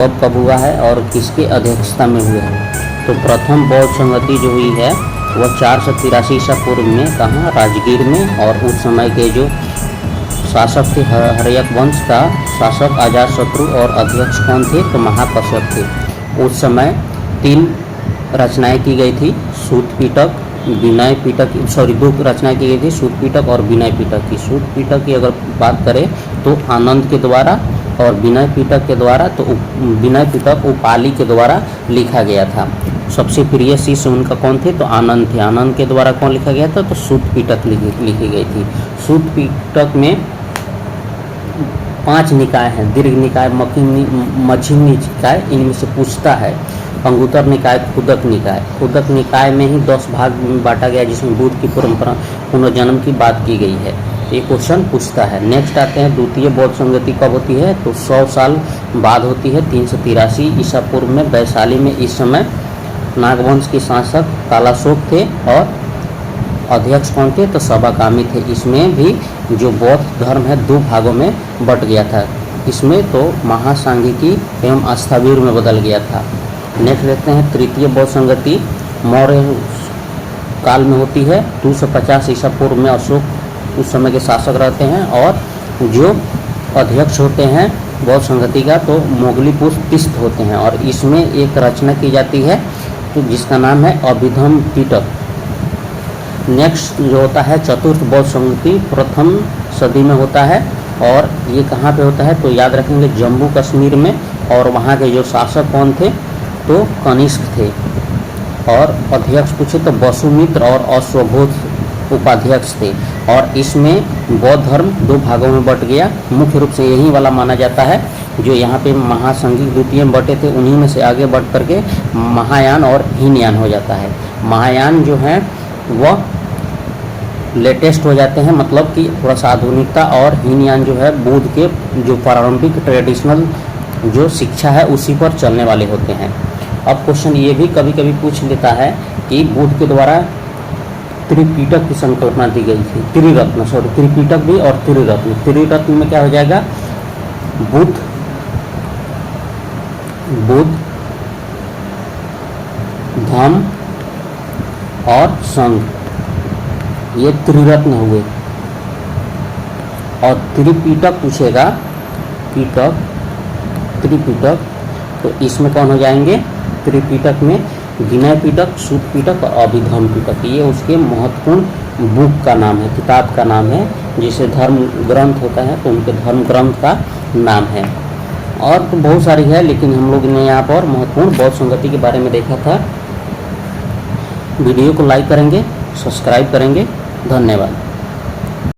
कब हुआ है और किसके अध्यक्षता में हुआ है। तो प्रथम बौद्ध संगति जो हुई है वह 483 ईसा पूर्व में कहाँ, राजगीर में। और उस समय के जो शासक थे हर्यक वंश का शासक अजातशत्रु और अध्यक्ष कौन थे, तो महाकश्यप थे। उस समय 3 रचनाएं की गई थी, सूत पिटक, विनय पिटक, 2 रचनाएं की गई थी, सूत पिटक और विनय पिटक की। सूत पिटक की अगर बात करें तो आनंद के द्वारा, और विनय पिटक के द्वारा तो विनय पिटक उपाली के द्वारा लिखा गया था। सबसे प्रिय शिष्य उनका कौन थे, तो आनंद थे। आनंद के द्वारा कौन लिखा गया था, तो सूत पिटक लिखी गई थी। सूत पिटक में 5 निकाय हैं, दीर्घ निकाय, मध्यम निकाय, इनमें से पूछता है अंगुत्तर निकाय, खुदक निकाय। खुदक निकाय में ही 10 भाग में बांटा गया, जिसमें बुद्ध की परंपरा पुनर्जन्म की बात की गई है। ये क्वेश्चन पूछता है। नेक्स्ट आते हैं, द्वितीय बौद्ध संगति कब होती है, तो 100 साल बाद होती है, 383 ईसा पूर्व में वैशाली में। इस समय नागवंश के शासक कालाशोक थे और अध्यक्ष कौन थे, तो सबाकामी थे। इसमें भी जो बौद्ध धर्म है 2 भागों में बट गया था। इसमें तो महासांघिकी एवं अस्थावीर में बदल गया था। नेक्स्ट देखते हैं, तृतीय बौद्ध संगति मौर्य काल में होती है, 250 ईसा पूर्व में। अशोक उस समय के शासक रहते हैं और जो अध्यक्ष होते हैं बौद्ध संगति का तो मोगलीपुत्र होते हैं। और इसमें एक रचना की जाती है तो जिसका नाम है अभिधम पिटक। नेक्स्ट जो होता है चतुर्थ बौद्ध संगति प्रथम सदी में होता है, और ये कहाँ पे होता है, तो याद रखेंगे जम्मू कश्मीर में। और वहाँ के जो शासक कौन थे, तो कनिष्क थे। और अध्यक्ष पूछे तो वसुमित्र और अश्वघोष उपाध्यक्ष थे। और इसमें बौद्ध धर्म 2 भागों में बट गया। मुख्य रूप से यही वाला माना जाता है जो यहाँ पे महासंघिक द्वितीय में बटे थे, उन्हीं में से आगे बढ़ करके महायान और हीनयान हो जाता है। महायान जो है वह लेटेस्ट हो जाते हैं, मतलब कि थोड़ा सा आधुनिकता, और हीनयान जो है बुद्ध के जो प्रारंभिक ट्रेडिशनल जो शिक्षा है उसी पर चलने वाले होते हैं। अब क्वेश्चन ये भी कभी कभी पूछ लेता है कि बुद्ध के द्वारा त्रिपिटक की संकल्पना दी गई थी, त्रिपिटक भी और त्रिरत्न। त्रिरत्न में क्या हो जाएगा, बुद्ध, धम्म और संघ, ये त्रिरत्न हुए। और त्रिपिटक पूछेगा, त्रिपिटक, तो इसमें कौन हो जाएंगे, त्रिपिटक में विनय पिटक, सूत पिटक और अभिधम पिटक। ये उसके महत्वपूर्ण बुक का नाम है, किताब का नाम है। जिसे धर्म ग्रंथ होता है तो उनके धर्म ग्रंथ का नाम है। और तो बहुत सारी है, लेकिन हम लोग ने यहाँ पर महत्वपूर्ण बौद्ध संगति के बारे में देखा था। वीडियो को लाइक करेंगे, सब्सक्राइब करेंगे। धन्यवाद।